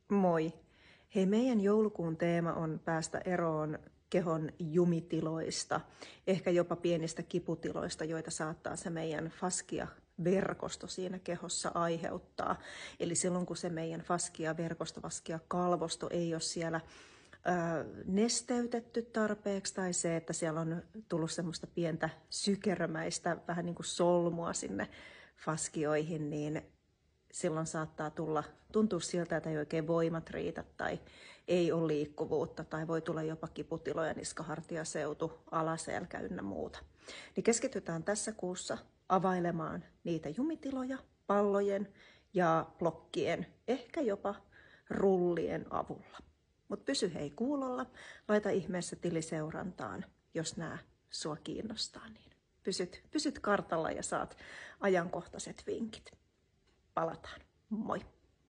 Moi! Hei, meidän joulukuun teema on päästä eroon kehon jumitiloista, ehkä jopa pienistä kiputiloista, joita saattaa se meidän faskia-verkosto siinä kehossa aiheuttaa. Eli silloin kun se meidän faskia-verkosto, faskia-kalvosto ei ole siellä nesteytetty tarpeeksi tai se, että siellä on tullut semmoista pientä sykerömäistä, vähän niin kuin solmua sinne faskioihin, niin silloin saattaa tuntua siltä, että ei oikein voimat riitä tai ei ole liikkuvuutta tai voi tulla jopa kiputiloja, niskahartiaseutu, alaselkä ynnä muuta. Niin keskitytään tässä kuussa availemaan niitä jumitiloja pallojen ja blokkien, ehkä jopa rullien avulla. Mutta pysy hei kuulolla, laita ihmeessä tiliseurantaan, jos nämä sua kiinnostaa, niin pysyt kartalla ja saat ajankohtaiset vinkit. Palataan. Moi!